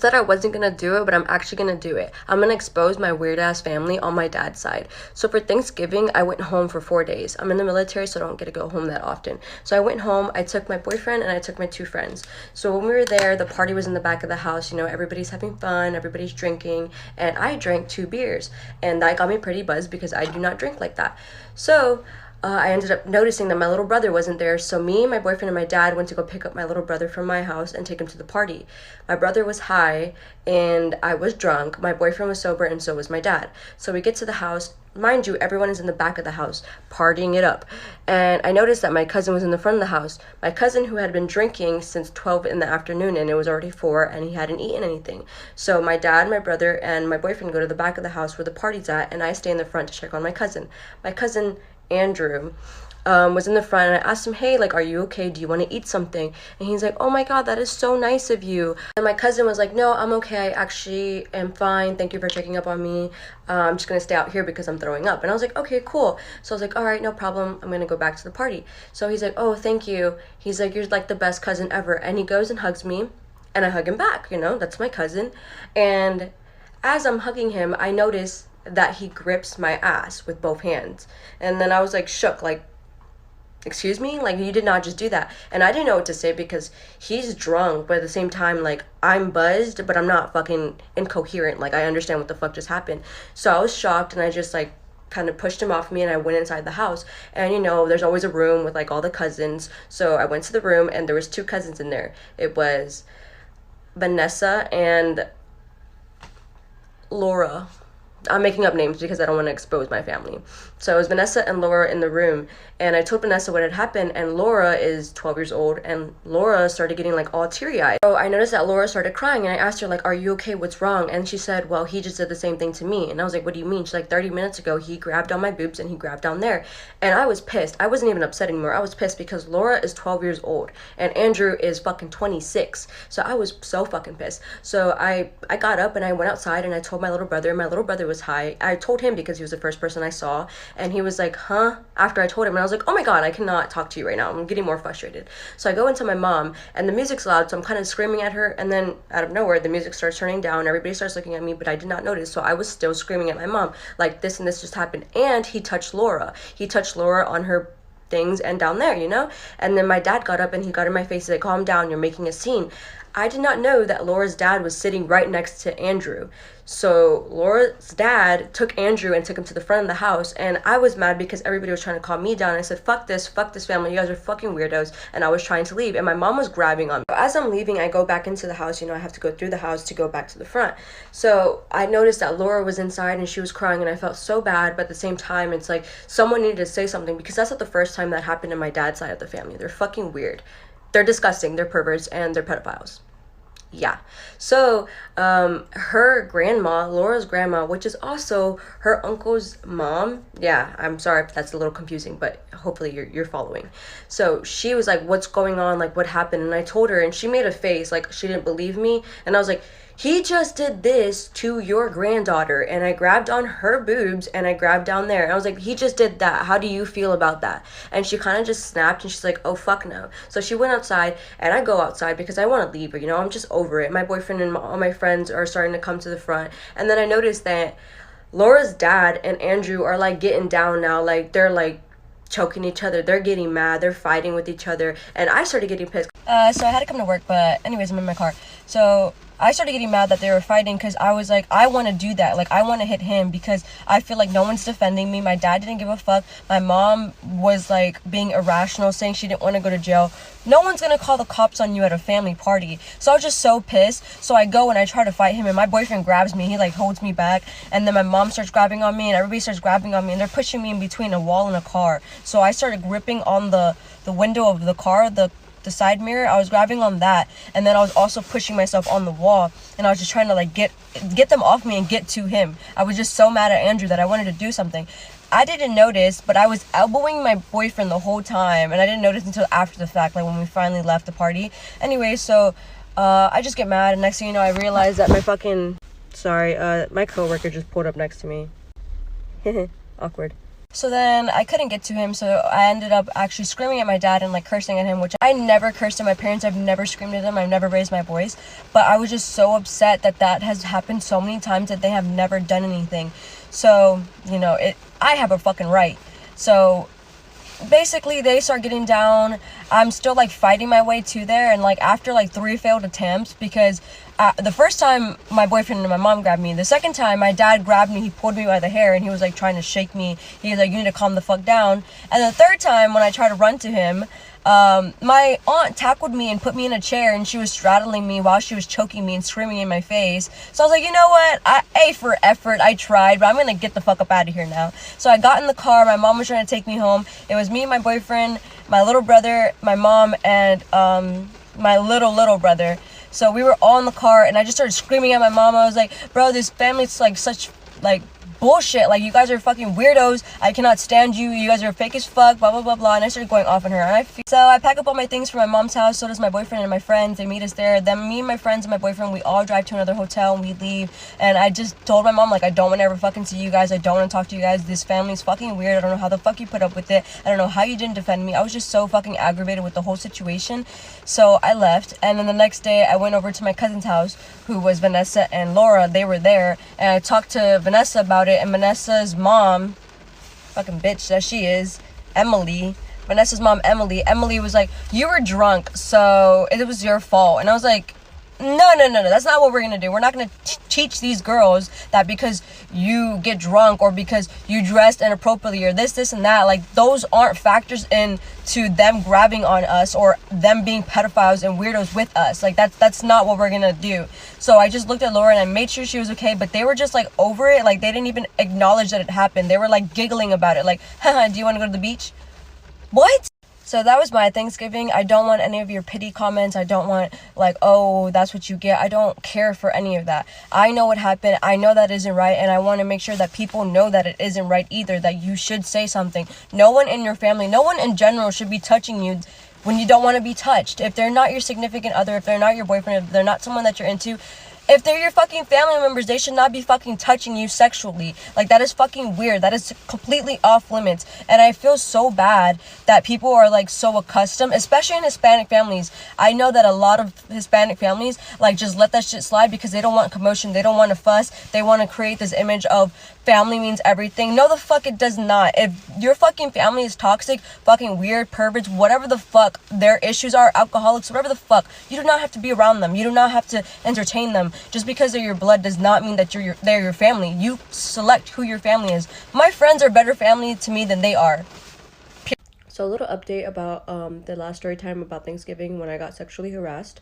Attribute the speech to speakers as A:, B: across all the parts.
A: said I wasn't gonna do it, but I'm actually gonna do it. I'm gonna expose my weird ass family on my dad's side. So for Thanksgiving, I went home for 4 days. I'm in the military, so I don't get to go home that often. So I went home, I took my boyfriend, and I took my 2 friends. So when we were there, the party was in the back of the house. You know, everybody's having fun, everybody's drinking, and I drank 2 beers. And that got me pretty buzzed because I do not drink like that. So I ended up noticing that my little brother wasn't there, so me, my boyfriend, and my dad went to go pick up my little brother from my house and take him to the party. My brother was high, and I was drunk. My boyfriend was sober, and so was my dad. So we get to the house. Mind you, everyone is in the back of the house, partying it up. And I noticed that my cousin was in the front of the house. My cousin who had been drinking since 12 in the afternoon, and it was already 4, and he hadn't eaten anything. So my dad, my brother, and my boyfriend go to the back of the house where the party's at, and I stay in the front to check on my cousin. My cousin Andrew was in the front, and I asked him, hey, like, are you okay? Do you want to eat something? And he's like, oh my god, that is so nice of you. And my cousin was like, no, I'm okay, I actually am fine, thank you for checking up on me. I'm just gonna stay out here because I'm throwing up. And I was like, okay, cool. So I was like, all right, no problem, I'm gonna go back to the party. So he's like, oh, thank you. He's like, you're like the best cousin ever. And he goes and hugs me, and I hug him back, you know, that's my cousin. And as I'm hugging him, I notice that he grips my ass with both hands. And then I was like shook, like, excuse me, like, you did not just do that. And I didn't know what to say because he's drunk, but at the same time, like, I'm buzzed, but I'm not fucking incoherent. Like, I understand what the fuck just happened. So I was shocked, and I just like kind of pushed him off me, and I went inside the house. And you know, there's always a room with like all the cousins. So I went to the room, and there was 2 cousins in there. It was Vanessa and Laura. I'm making up names because I don't want to expose my family. So it was Vanessa and Laura in the room, and I told Vanessa what had happened, and Laura is 12 years old, and Laura started getting like all teary-eyed. So I noticed that Laura started crying, and I asked her like, are you okay, what's wrong? And she said, well, he just did the same thing to me. And I was like, what do you mean? She's like, 30 minutes ago he grabbed on my boobs and he grabbed down there. And I was pissed. I wasn't even upset anymore. I was pissed because Laura is 12 years old and Andrew is fucking 26. So I was so fucking pissed. So I got up and I went outside, and I told my little brother. My little brother was high. I told him because he was the first person I saw, and he was like, huh? After I told him, and I was like, oh my god, I cannot talk to you right now, I'm getting more frustrated. So I go into my mom, and the music's loud, so I'm kind of screaming at her, and then out of nowhere the music starts turning down, everybody starts looking at me, but I did not notice. So I was still screaming at my mom like, this and this just happened. And he touched Laura on her things and down there, you know. And then my dad got up and he got in my face and said, calm down, you're making a scene. I did not know that Laura's dad was sitting right next to Andrew. So Laura's dad took Andrew and took him to the front of the house, and I was mad because everybody was trying to calm me down. I said, fuck this family, you guys are fucking weirdos, and I was trying to leave, and my mom was grabbing on me. As I'm leaving, I go back into the house, you know, I have to go through the house to go back to the front. So I noticed that Laura was inside and she was crying, and I felt so bad, but at the same time, it's like someone needed to say something, because that's not the first time that happened in my dad's side of the family. They're fucking weird. They're disgusting, they're perverts, and they're pedophiles. Yeah. So her grandma, Laura's grandma, which is also her uncle's mom, yeah, I'm sorry if that's a little confusing, but hopefully you're following. So she was like, what's going on, like, what happened? And I told her, and she made a face like she didn't believe me, and I was like, he just did this to your granddaughter. And I grabbed on her boobs and I grabbed down there, and I was like, he just did that, how do you feel about that? And she kind of just snapped, and she's like, oh fuck no. So she went outside, and I go outside because I want to leave her, you know, I'm just over it. My boyfriend and all my friends are starting to come to the front, and then I noticed that Laura's dad and Andrew are like getting down now, like they're like choking each other, they're getting mad, they're fighting with each other, and I started getting pissed. So I had to come to work, but anyways, I'm in my car. So I started getting mad that they were fighting, because I was like, I want to do that. Like, I want to hit him because I feel like no one's defending me. My dad didn't give a fuck. My mom was like being irrational, saying she didn't want to go to jail. No one's gonna call the cops on you at a family party. So I was just so pissed. So I go and I try to fight him, and my boyfriend grabs me. He like holds me back, and then my mom starts grabbing on me, and everybody starts grabbing on me, and they're pushing me in between a wall and a car. So I started gripping on the window of the car, the side mirror. I was grabbing on that, and then I was also pushing myself on the wall, and I was just trying to like get them off me and get to him. I was just so mad at Andrew that I wanted to do something. I didn't notice, but I was elbowing my boyfriend the whole time, and I didn't notice until after the fact, like when we finally left the party. Anyway, so I just get mad, and next thing you know, I realized that my fucking my coworker just pulled up next to me. Awkward. So then I couldn't get to him, so I ended up actually screaming at my dad and like cursing at him, which I never cursed at my parents. I've never screamed at them. I've never raised my voice. But I was just so upset that that has happened so many times that they have never done anything. So, you know, I have a fucking right. So basically they start getting down. I'm still like fighting my way to there, and like after like 3 failed attempts, because the first time my boyfriend and my mom grabbed me, the second time my dad grabbed me, he pulled me by the hair and he was like trying to shake me. He was like, you need to calm the fuck down. And the third time when I tried to run to him, my aunt tackled me and put me in a chair, and she was straddling me while she was choking me and screaming in my face. So I was like, you know what, A for effort, I tried, but I'm gonna get the fuck up out of here now. So I got in the car. My mom was trying to take me home. It was me and my boyfriend, my little brother, my mom, and my little brother. So we were all in the car, and I just started screaming at my mom. I was like, bro, this family's like such like bullshit. Like, you guys are fucking weirdos. I cannot stand you. You guys are fake as fuck, blah, blah, blah, blah. And I started going off on her. And so I pack up all my things for my mom's house. So does my boyfriend and my friends. They meet us there. Then me and my friends and my boyfriend, we all drive to another hotel and we leave. And I just told my mom, like, I don't want to ever fucking see you guys. I don't want to talk to you guys. This family's fucking weird. I don't know how the fuck you put up with it. I don't know how you didn't defend me. I was just so fucking aggravated with the whole situation. So I left. And then the next day I went over to my cousin's house, who was Vanessa and Laura. They were there. And I talked to Vanessa about it. And Vanessa's mom, fucking bitch that she is, Vanessa's mom, Emily was like, you were drunk, so it was your fault. And I was like, no, that's not what we're gonna do. We're not gonna teach these girls that because you get drunk or because you dressed inappropriately or this and that. Like, those aren't factors into them grabbing on us or them being pedophiles and weirdos with us. Like, that's not what we're gonna do. So I just looked at Laura and I made sure she was okay, but they were just like over it. Like, they didn't even acknowledge that it happened. They were like giggling about it, like, haha, do you want to go to the beach? What? So that was my Thanksgiving. I don't want any of your pity comments. I don't want, like, oh, that's what you get. I don't care for any of that. I know what happened. I know that isn't right, and I want to make sure that people know that it isn't right either, that you should say something. No one in your family, no one in general should be touching you when you don't want to be touched. If they're not your significant other, if they're not your boyfriend, if they're not someone that you're into, if they're your fucking family members, they should not be fucking touching you sexually. Like, that is fucking weird. That is completely off limits. And I feel so bad that people are, like, so accustomed, especially in Hispanic families. I know that a lot of Hispanic families, like, just let that shit slide because they don't want commotion. They don't want to fuss. They want to create this image of family means everything. No, the fuck it does not. If your fucking family is toxic, fucking weird, perverts, whatever the fuck their issues are, alcoholics, whatever the fuck, you do not have to be around them. You do not have to entertain them. Just because they're your blood does not mean that they're your family. You select who your family is. My friends are better family to me than they are. So a little update about the last story time about Thanksgiving when I got sexually harassed.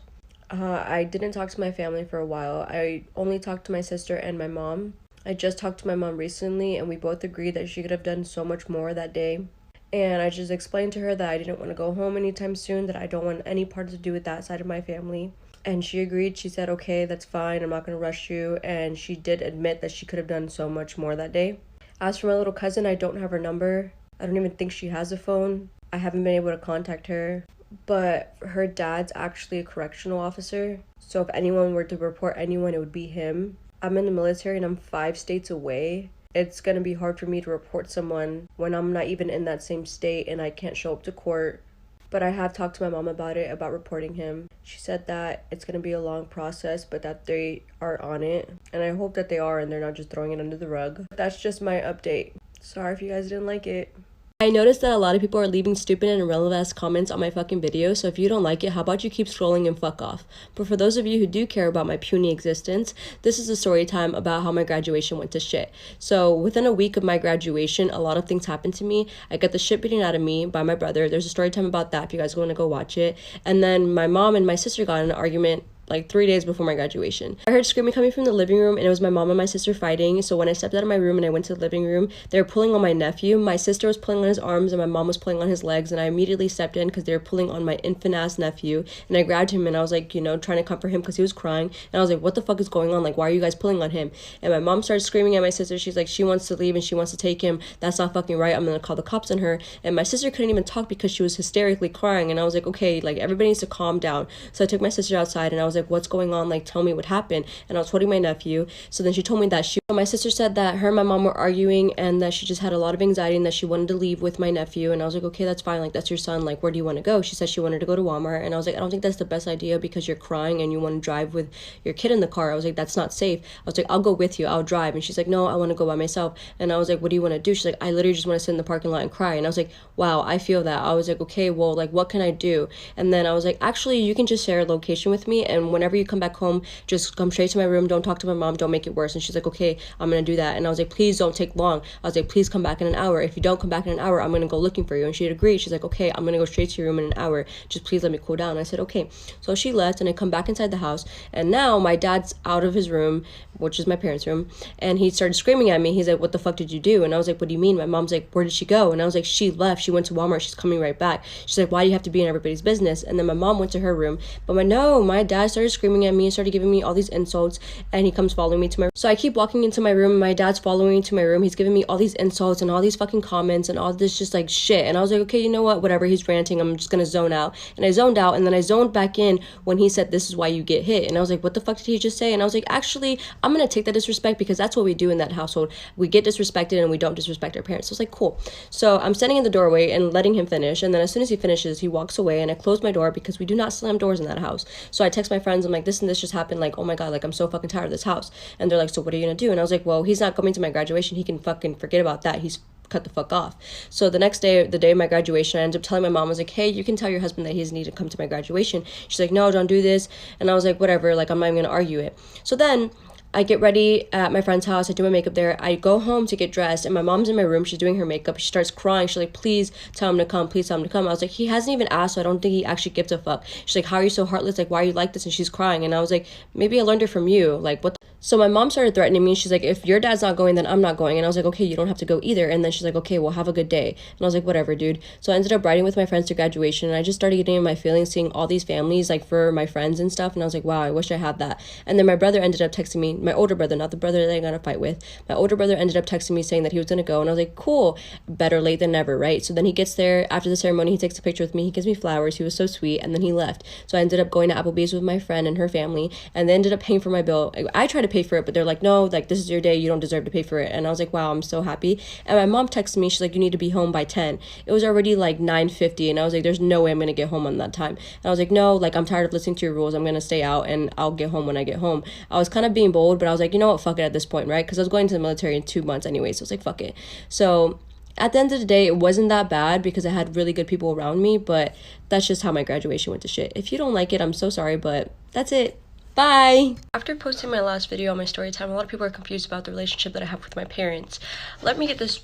A: I didn't talk to my family for a while. I only talked to my sister and my mom. I just talked to my mom recently, and we both agreed that she could have done so much more that day. And I just explained to her that I didn't want to go home anytime soon, that I don't want any part to do with that side of my family. And she agreed. She said, okay, that's fine. I'm not going to rush you. And she did admit that she could have done so much more that day. As for my little cousin, I don't have her number. I don't even think she has a phone. I haven't been able to contact her. But her dad's actually a correctional officer. So if anyone were to report anyone, it would be him. I'm in the military and I'm 5 states away. It's going to be hard for me to report someone when I'm not even in that same state and I can't show up to court. But I have talked to my mom about it, about reporting him. She said that it's going to be a long process, but that they are on it. And I hope that they are and they're not just throwing it under the rug. That's just my update. Sorry if you guys didn't like it. I noticed that a lot of people are leaving stupid and irrelevant comments on my fucking video, so if you don't like it, how about you keep scrolling and fuck off. But for those of you who do care about my puny existence, this is a story time about how my graduation went to shit. So within a week of my graduation, a lot of things happened to me. I got the shit beaten out of me by my brother. There's a story time about that if you guys want to go watch it. And then my mom and my sister got in an argument like 3 days before my graduation. I heard screaming coming from the living room, and it was my mom and my sister fighting. So when I stepped out of my room and I went to the living room, they were pulling on my nephew. My sister was pulling on his arms and my mom was pulling on his legs, and I immediately stepped in because they were pulling on my infant ass nephew. And I grabbed him and I was like, you know, trying to comfort him because he was crying. And I was like, what the fuck is going on? Like, why are you guys pulling on him? And my mom started screaming at my sister. She's like, she wants to leave and she wants to take him. That's not fucking right. I'm gonna call the cops on her. And my sister couldn't even talk because she was hysterically crying. And I was like, okay, like, everybody needs to calm down. So I took my sister outside and I was like, like, what's going on? Like, tell me what happened. And I was holding my nephew. So then she told me that my sister said that her and my mom were arguing and that she just had a lot of anxiety and that she wanted to leave with my nephew. And I was like, okay, that's fine. Like, that's your son. Like, where do you want to go? She said she wanted to go to Walmart. And I was like, I don't think that's the best idea because you're crying and you want to drive with your kid in the car. I was like, that's not safe. I was like, I'll go with you. I'll drive. And she's like, no, I want to go by myself. And I was like, what do you want to do? She's like, I literally just want to sit in the parking lot and cry. And I was like, wow, I feel that. I was like, okay, well, like, what can I do? And then I was like, actually, you can just share a location with me. And whenever you come back home, just come straight to my room. Don't talk to my mom. Don't make it worse. And she's like, okay, I'm going to do that. And I was like, please don't take long. I was like, please come back in an hour. If you don't come back in an hour, I'm going to go looking for you. And she agreed. She's like, okay, I'm going to go straight to your room in an hour. Just please let me cool down. And I said, okay. So she left and I come back inside the house. And now my dad's out of his room, which is my parents' room. And he started screaming at me. He's like, what the fuck did you do? And I was like, what do you mean? My mom's like, where did she go? And I was like, she left. She went to Walmart. She's coming right back. She's like, why do you have to be in everybody's business? And then my mom went to her room. But my dad started screaming at me, started giving me all these insults, and he comes following me to my room. So I keep walking into my room. My dad's following me to my room. He's giving me all these insults and all these fucking comments and all this just like shit. And I was like, okay, you know what? Whatever. He's ranting. I'm just gonna zone out. And I zoned out, and then I zoned back in when he said, this is why you get hit. And I was like, what the fuck did he just say? And I was like, actually, I'm gonna take that disrespect because that's what we do in that household. We get disrespected and we don't disrespect our parents. So I was like, cool. So I'm standing in the doorway and letting him finish. And then as soon as he finishes, he walks away, and I close my door because we do not slam doors in that house. So I text my friends. I'm like, this and this just happened. Like, oh my God, like, I'm so fucking tired of this house. And they're like, so what are you gonna do? And I was like, well, he's not coming to my graduation. He can fucking forget about that. He's cut the fuck off. So the next day, the day of my graduation, I ended up telling my mom, I was like, hey, you can tell your husband that he doesn't need to come to my graduation. She's like, no, don't do this. And I was like, whatever, like, I'm not even gonna argue it. So then I get ready at my friend's house. I do my makeup there. I go home to get dressed, and my mom's in my room. She's doing her makeup. She starts crying. She's like, please tell him to come. Please tell him to come. I was like, he hasn't even asked, so I don't think he actually gives a fuck. She's like, how are you so heartless? Like, why are you like this? And she's crying. And I was like, maybe I learned it from you. Like, what the? So my mom started threatening me. She's like, if your dad's not going, then I'm not going. And I was like, okay, you don't have to go either. And then she's like, okay, well, have a good day. And I was like, whatever, dude. So I ended up riding with my friends to graduation, and I just started getting in my feelings, seeing all these families, like, for my friends and stuff. And I was like, wow, I wish I had that. And then my brother ended up texting me, my older brother, not the brother that I got in a fight with. My older brother ended up texting me saying that he was going to go. And I was like, cool, better late than never, right? So then he gets there after the ceremony. He takes a picture with me. He gives me flowers. He was so sweet. And then he left. So I ended up going to Applebee's with my friend and her family, and they ended up paying for my bill. I tried to pay for it, but they're like, no, like, this is your day, you don't deserve to pay for it. And I was like, wow, I'm so happy. And my mom texted me, she's like, you need to be home by 10. It was already like 9:50, and I was like, there's no way I'm gonna get home on that time. And I was like, no, like, I'm tired of listening to your rules. I'm gonna stay out and I'll get home when I get home. I was kind of being bold, but I was like, you know what, fuck it at this point, right? Because I was going to the military in 2 months anyway, so I was like, fuck it. So at the end of the day, it wasn't that bad because I had really good people around me, but that's just how my graduation went to shit. If you don't like it, I'm so sorry, but that's it. Bye! After posting my last video on my story time, a lot of people are confused about the relationship that I have with my parents. Let me get this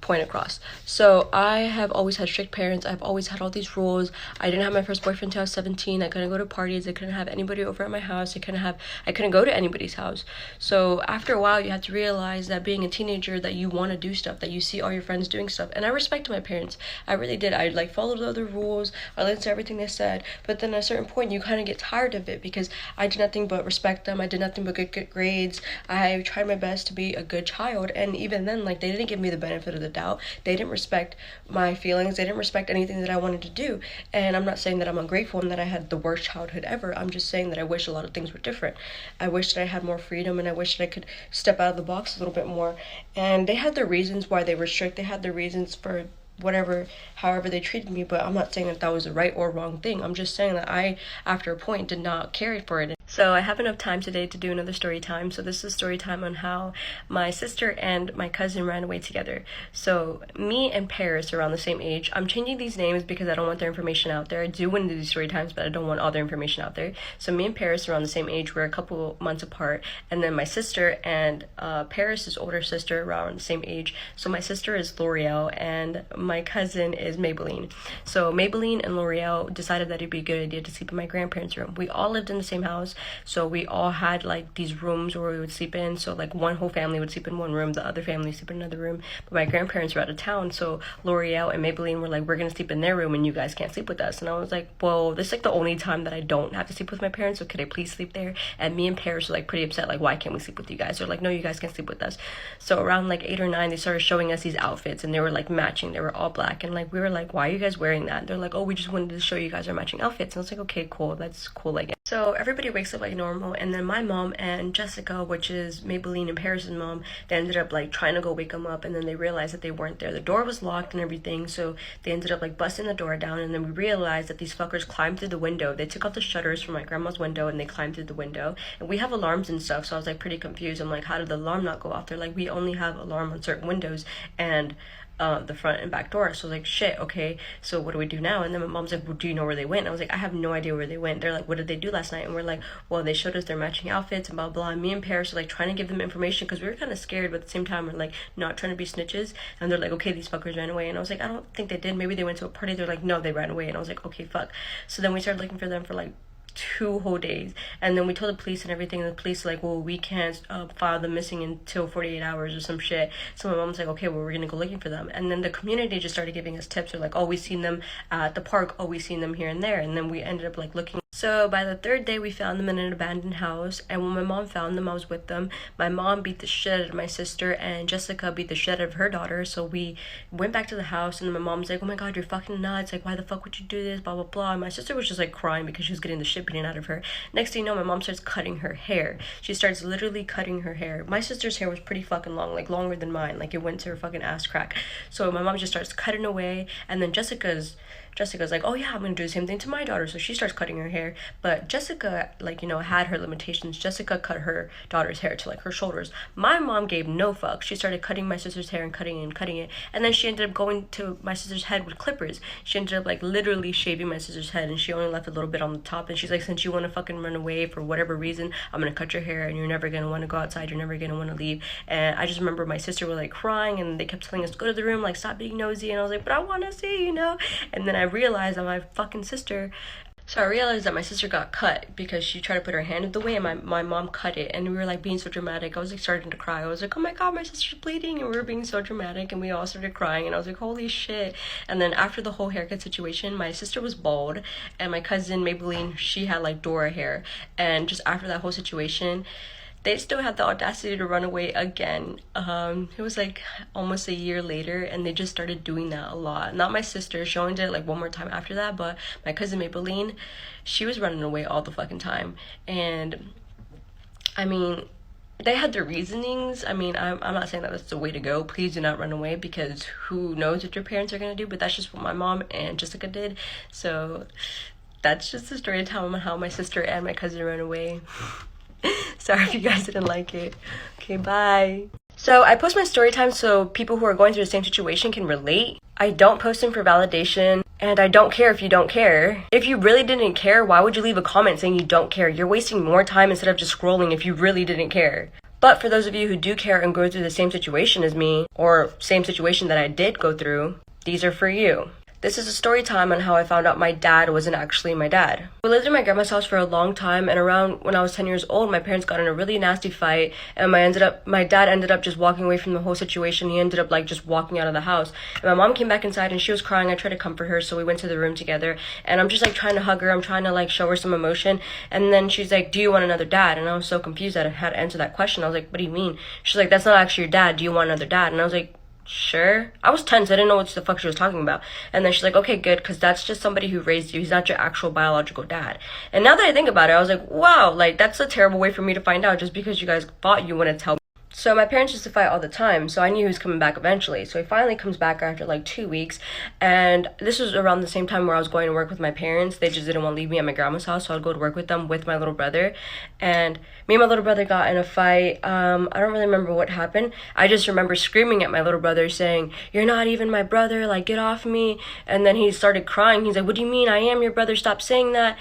A: point across. So I have always had strict parents. I've always had all these rules. I didn't have my first boyfriend until I was 17. I couldn't go to parties. I couldn't have anybody over at my house. I couldn't go to anybody's house. So after a while, you have to realize that being a teenager, that you want to do stuff, that you see all your friends doing stuff. And I respected my parents. I really did. I followed the other rules. I listened to everything they said. But then at a certain point, you kind of get tired of it because I did nothing but respect them. I did nothing but get grades. I tried my best to be a good child. And even then, they didn't give me the benefit of the doubt. They didn't respect my feelings. They didn't respect anything that I wanted to do. And I'm not saying that I'm ungrateful and that I had the worst childhood ever. I'm just saying that I wish a lot of things were different. I wish that I had more freedom, and I wish that I could step out of the box a little bit more. And they had their reasons why they were strict. They had their reasons for however they treated me, but I'm not saying that was a right or wrong thing. I'm just saying that I, after a point, did not care for it. So I have enough time today to do another story time. So this is a story time on how my sister and my cousin ran away together. So me and Paris are around the same age. I'm changing these names because I don't want their information out there. I do want to do these story times, but I don't want all their information out there. So me and Paris are around the same age. We're a couple months apart. And then my sister and Paris's older sister are around the same age. So my sister is L'Oreal and my cousin is Maybelline. So Maybelline and L'Oreal decided that it'd be a good idea to sleep in my grandparents' room. We all lived in the same house. So we all had these rooms where we would sleep in. So one whole family would sleep in one room, the other family would sleep in another room. But my grandparents were out of town, so L'Oreal and Maybelline were like, we're gonna sleep in their room and you guys can't sleep with us. And I was like, well, this is the only time that I don't have to sleep with my parents, so could I please sleep there? And me and Paris were pretty upset, why can't we sleep with you guys? They're like, no, you guys can't sleep with us. So around 8 or 9, they started showing us these outfits, and they were matching. They were all black, and we were like, why are you guys wearing that? And they're like, oh, we just wanted to show you guys our matching outfits. And I was like, okay, cool, that's cool, I guess. So everybody wakes up like normal, and then my mom and Jessica, which is Maybelline and Paris's mom, they ended up like trying to go wake them up, and then they realized that they weren't there. The door was locked and everything, so they ended up like busting the door down, and then we realized that these fuckers climbed through the window. They took out the shutters from my grandma's window and they climbed through the window. And we have alarms and stuff, so I was like pretty confused. I'm like, how did the alarm not go off? They're like, we only have alarm on certain windows and the front and back door. So I was like, shit, okay, so what do we do now? And then my mom's like, well, do you know where they went? And I was like, I have no idea where they went. They're like, what did they do last night? And we're like, well, they showed us their matching outfits and blah blah. And me and Paris are like trying to give them information because we were kind of scared, but at the same time we're like not trying to be snitches. And they're like, okay, these fuckers ran away. And I was like, I don't think they did. Maybe they went to a party. They're like, no, they ran away. And I was like, okay, fuck. So then we started looking for them for like 2 whole days, and then we told the police and everything, and the police were like, well, we can't file them missing until 48 hours or some shit. So my mom's like, okay, well, we're gonna go looking for them. And then the community just started giving us tips. They're like, oh, we've seen them at the park, oh, we've seen them here and there. And then we ended up like looking. So by the 3rd day, we found them in an abandoned house, and when my mom found them, I was with them. My mom beat the shit out of my sister, and Jessica beat the shit out of her daughter. So we went back to the house, and then my mom's like, oh my god, you're fucking nuts, like, why the fuck would you do this, blah blah blah. And my sister was just like crying because she was getting the shit beaten out of her. Next thing you know, my mom starts cutting her hair. She starts literally cutting her hair. My sister's hair was pretty fucking long, like longer than mine, like it went to her fucking ass crack. So my mom just starts cutting away, and then Jessica's like, oh yeah, I'm gonna do the same thing to my daughter. So she starts cutting her hair. But Jessica, like, you know, had her limitations. Jessica cut her daughter's hair to like her shoulders. My mom gave no fuck. She started cutting my sister's hair and cutting it and cutting it. And then she ended up going to my sister's head with clippers. She ended up like literally shaving my sister's head, and she only left a little bit on the top. And she's like, since you want to fucking run away for whatever reason, I'm gonna cut your hair, and you're never gonna want to go outside, you're never gonna want to leave. And I just remember my sister was like crying, and they kept telling us to go to the room, like, stop being nosy. And I was like, but I want to see, you know. And then I realized that my fucking sister, so I realized that my sister got cut because she tried to put her hand in the way, and my mom cut it. And we were like being so dramatic. I was like starting to cry. I was like, oh my god, my sister's bleeding. And we were being so dramatic, and we all started crying, and I was like, holy shit. And then after the whole haircut situation, my sister was bald, and my cousin Maybelline, she had like Dora hair. And just after that whole situation, they still had the audacity to run away again. It was like almost a year later, and they just started doing that a lot. Not my sister, she only did it like one more time after that, but my cousin Maybelline, she was running away all the fucking time. And I mean, they had their reasonings. I mean, I'm not saying that that's the way to go. Please do not run away, because who knows what your parents are gonna do, but that's just what my mom and Jessica did. So that's just the story time on how my sister and my cousin ran away. Sorry if you guys didn't like it. Okay, bye. So I post my story time so people who are going through the same situation can relate. I don't post them for validation, and I don't care if you don't care. If you really didn't care, why would you leave a comment saying you don't care? You're wasting more time instead of just scrolling if you really didn't care. But for those of you who do care and go through the same situation as me, or same situation that I did go through, these are for you. This is a story time on how I found out my dad wasn't actually my dad. We lived in my grandma's house for a long time, and around when I was 10 years old, my parents got in a really nasty fight, and my dad ended up just walking away from the whole situation. He ended up like just walking out of the house. And my mom came back inside, and she was crying. I tried to comfort her, so we went to the room together, and I'm just like trying to hug her. I'm trying to like show her some emotion, and then she's like, do you want another dad? And I was so confused that I had to answer that question. I was like, what do you mean? She's like, that's not actually your dad. Do you want another dad? And I was like, sure. I was tense. I didn't know what the fuck she was talking about. And then she's like, okay, good, because that's just somebody who raised you. He's not your actual biological dad. And now that I think about it, I was like, wow, like that's a terrible way for me to find out just because you guys thought you wouldn't tell me. So my parents used to fight all the time, so I knew he was coming back eventually. So he finally comes back after like 2 weeks, and this was around the same time where I was going to work with my parents. They just didn't want to leave me at my grandma's house, so I'd go to work with them with my little brother. And me and my little brother got in a fight. I don't really remember what happened. I just remember screaming at my little brother saying, you're not even my brother, like get off me. And then he started crying. He's like, what do you mean? I am your brother, stop saying that.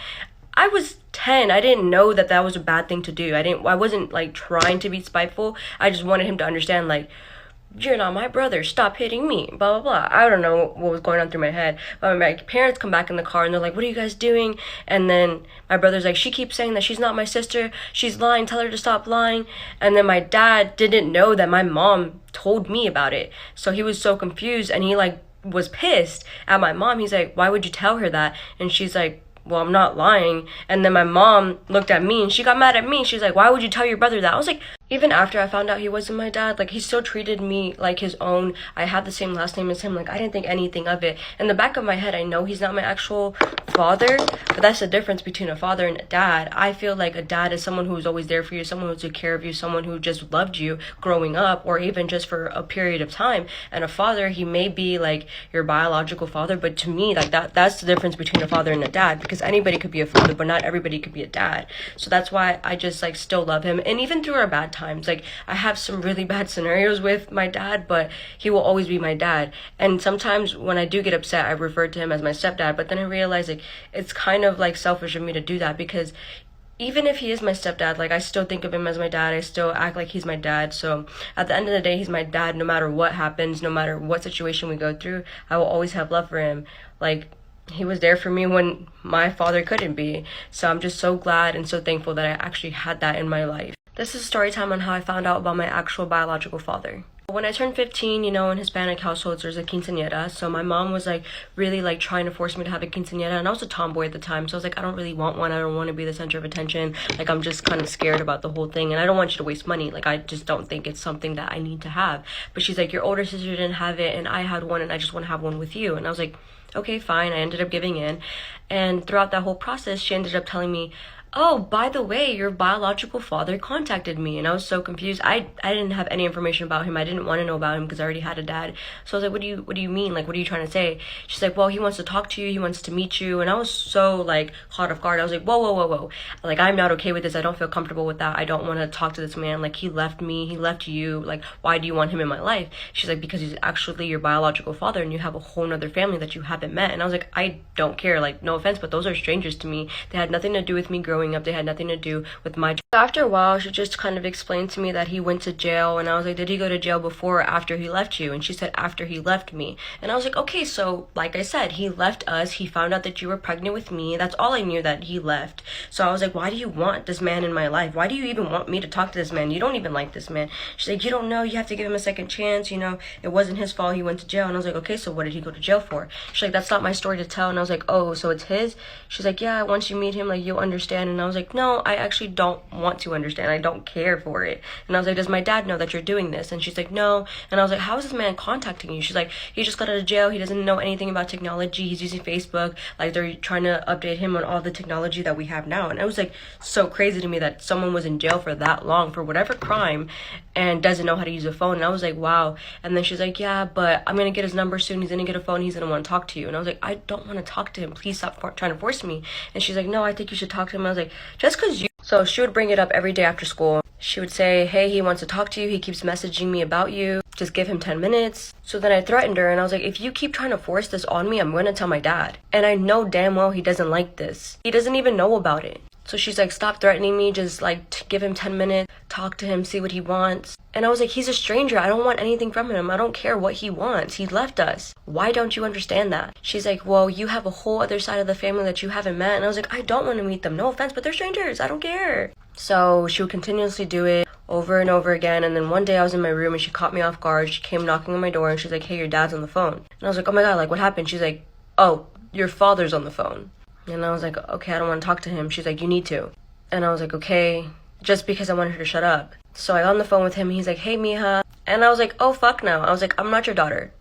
A: I was 10. I didn't know that that was a bad thing to do. I wasn't like trying to be spiteful. I just wanted him to understand, like, you're not my brother, stop hitting me, blah blah blah. I don't know what was going on through my head, but my parents come back in the car and they're like, what are you guys doing? And then my brother's like, she keeps saying that she's not my sister, she's lying, tell her to stop lying. And then my dad didn't know that my mom told me about it, so he was so confused, and he like was pissed at my mom. He's like, why would you tell her that? And she's like, well, I'm not lying. And then my mom looked at me and she got mad at me. She's like, why would you tell your brother that? I was like, even after I found out he wasn't my dad, like, he still treated me like his own. I had the same last name as him. Like, I didn't think anything of it. In the back of my head, I know he's not my actual father, but that's the difference between a father and a dad. I feel like a dad is someone who's always there for you, someone who took care of you, someone who just loved you growing up, or even just for a period of time. And a father, he may be like your biological father, but to me, like, that's the difference between a father and a dad, because anybody could be a father, but not everybody could be a dad. So that's why I just, like, still love him. And even through our bad times, like, I have some really bad scenarios with my dad, but he will always be my dad. And sometimes when I do get upset, I refer to him as my stepdad, but then I realize, like, it's kind of like selfish of me to do that, because even if he is my stepdad, like, I still think of him as my dad. I still act like he's my dad. So at the end of the day, he's my dad. No matter what happens, no matter what situation we go through, I will always have love for him. Like, he was there for me when my father couldn't be. So I'm just so glad and so thankful that I actually had that in my life. This is story time on how I found out about my actual biological father. When I turned 15, you know, in Hispanic households, there's a quinceañera. So my mom was, like, really, like, trying to force me to have a quinceañera. And I was a tomboy at the time. So I was like, I don't really want one. I don't want to be the center of attention. Like, I'm just kind of scared about the whole thing. And I don't want you to waste money. Like, I just don't think it's something that I need to have. But she's like, your older sister didn't have it, and I had one, and I just want to have one with you. And I was like, okay, fine. I ended up giving in. And throughout that whole process, she ended up telling me, oh, by the way, your biological father contacted me. And I was so confused. I didn't have any information about him. I didn't want to know about him because I already had a dad. So I was like, what do you mean? Like, what are you trying to say? She's like, well, he wants to talk to you. He wants to meet you. And I was so, like, caught off guard. I was like, whoa. Like, I'm not okay with this. I don't feel comfortable with that. I don't want to talk to this man. Like, he left me. He left you. Like, why do you want him in my life? She's like, because he's actually your biological father and you have a whole nother family that you haven't met. And I was like, I don't care. Like, no offense, but those are strangers to me. They had nothing to do with me growing up. They had nothing to do with my. After a while, she just kind of explained to me that he went to jail, and I was like, did he go to jail before or after he left you? And she said, after he left me. And I was like, okay, so like I said, he left us. He found out that you were pregnant with me. That's all I knew, that he left. So I was like, why do you want this man in my life? Why do you even want me to talk to this man? You don't even like this man. She's like, you don't know. You have to give him a second chance. You know, it wasn't his fault. He went to jail. And I was like, okay, so what did he go to jail for? She's like, that's not my story to tell. And I was like, oh, so it's his? She's like, yeah, once you meet him, like, you'll understand. And I was like, no, I actually don't want to understand. I don't care for it. And I was like, does my dad know that you're doing this? And she's like, no. And I was like, how is this man contacting you? She's like, he just got out of jail. He doesn't know anything about technology. He's using Facebook. Like, they're trying to update him on all the technology that we have now. And it was, like, so crazy to me that someone was in jail for that long for whatever crime and doesn't know how to use a phone. And I was like, wow. And then she's like, yeah, but I'm gonna get his number soon. He's gonna get a phone. He's gonna want to talk to you. And I was like, I don't want to talk to him. Please stop trying to force me. And she's like, no, I think you should talk to him. I was like, just because you. So she would bring it up every day after school. She would say, hey, he wants to talk to you. He keeps messaging me about you. Just give him 10 minutes. So then I threatened her, and I was like, if you keep trying to force this on me, I'm going to tell my dad. And I know damn well he doesn't like this. He doesn't even know about it. So she's like, stop threatening me. Just, like, give him 10 minutes. Talk to him. See what he wants. And I was like, he's a stranger. I don't want anything from him. I don't care what he wants. He left us. Why don't you understand that? She's like, well, you have a whole other side of the family that you haven't met. And I was like, I don't want to meet them. No offense, but they're strangers. I don't care. So she would continuously do it over and over again. And then one day I was in my room and she caught me off guard. She came knocking on my door and she's like, hey, your dad's on the phone. And I was like, oh my God, like, what happened? She's like, oh, your father's on the phone. And I was like, okay, I don't want to talk to him. She's like, you need to. And I was like, okay, just because I wanted her to shut up. So I got on the phone with him. He's like, hey, mija. And I was like, oh, fuck no. I was like, I'm not your daughter.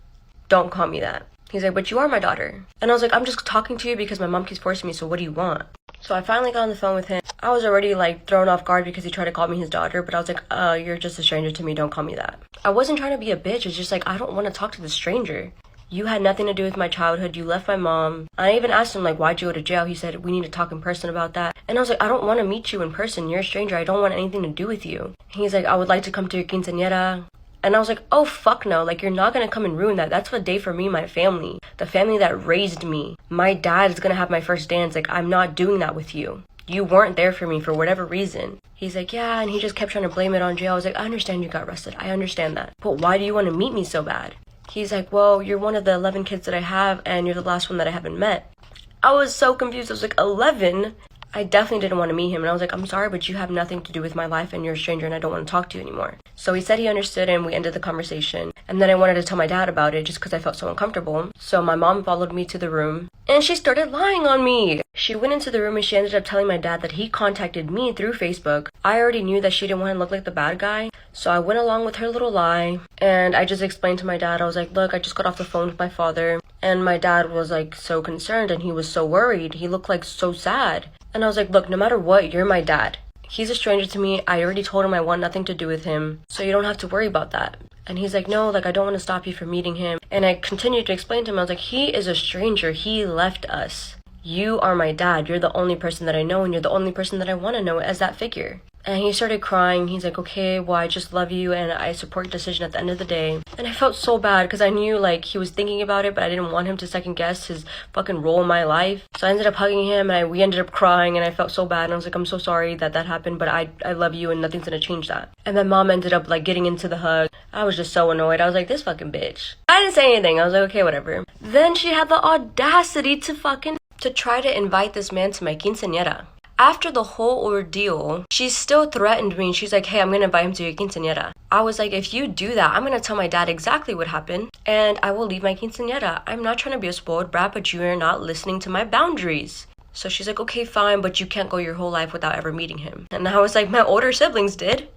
A: Don't call me that. He's like, but you are my daughter. And I was like, I'm just talking to you because my mom keeps forcing me. So what do you want? So I finally got on the phone with him. I was already, like, thrown off guard because he tried to call me his daughter. But I was like, you're just a stranger to me. Don't call me that. I wasn't trying to be a bitch. It's just like, I don't want to talk to this stranger. You had nothing to do with my childhood. You left my mom. I even asked him, like, why'd you go to jail? He said, we need to talk in person about that. And I was like, I don't want to meet you in person. You're a stranger. I don't want anything to do with you. He's like, I would like to come to your quinceañera. And I was like, oh, fuck no. Like, you're not going to come and ruin that. That's a day for me and my family. The family that raised me. My dad is going to have my first dance. Like, I'm not doing that with you. You weren't there for me for whatever reason. He's like, yeah, and he just kept trying to blame it on jail. I was like, I understand you got arrested. I understand that. But why do you want to meet me so bad? He's like, well, you're one of the 11 kids that I have, and you're the last one that I haven't met. I was so confused. I was like, 11? I definitely didn't want to meet him. And I was like, I'm sorry, but you have nothing to do with my life and you're a stranger and I don't want to talk to you anymore. So he said he understood and we ended the conversation. And then I wanted to tell my dad about it just because I felt so uncomfortable. So my mom followed me to the room and she started lying on me. She went into the room and she ended up telling my dad that he contacted me through Facebook. I already knew that she didn't want to look like the bad guy. So I went along with her little lie. And I just explained to my dad, I was like, look, I just got off the phone with my father. And my dad was like so concerned and he was so worried. He looked like so sad. And I was like, look, no matter what, you're my dad. He's a stranger to me. I already told him I want nothing to do with him. So you don't have to worry about that. And he's like, no, like I don't want to stop you from meeting him. And I continued to explain to him, I was like, he is a stranger. He left us. You are my dad. You're the only person that I know and you're the only person that I want to know as that figure. And he started crying. He's like, okay, well, I just love you and I support your decision at the end of the day. And I felt so bad because I knew like he was thinking about it, but I didn't want him to second guess his fucking role in my life. So I ended up hugging him and we ended up crying and I felt so bad. And I was like, I'm so sorry that happened, but I love you and nothing's gonna change that. And then mom ended up like getting into the hug. I was just so annoyed. I was like, this fucking bitch. I didn't say anything. I was like, okay, whatever. Then she had the audacity to try to invite this man to my quinceañera. After the whole ordeal, she still threatened me. She's like, hey, I'm going to invite him to your quinceañera. I was like, if you do that, I'm going to tell my dad exactly what happened and I will leave my quinceañera. I'm not trying to be a spoiled brat, but you are not listening to my boundaries. So she's like, okay, fine, but you can't go your whole life without ever meeting him. And I was like, my older siblings did.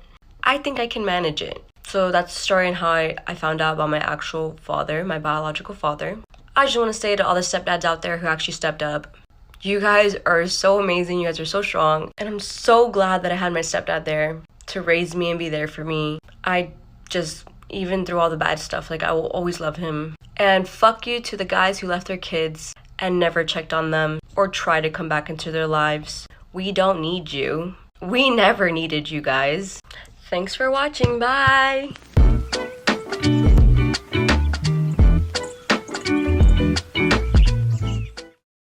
A: I think I can manage it. So that's the story and how I found out about my actual father, my biological father. I just want to say to all the stepdads out there who actually stepped up, you guys are so amazing. You guys are so strong. And I'm so glad that I had my stepdad there to raise me and be there for me. I just, even through all the bad stuff, like I will always love him. And fuck you to the guys who left their kids and never checked on them or tried to come back into their lives. We don't need you. We never needed you guys. Thanks for watching. Bye.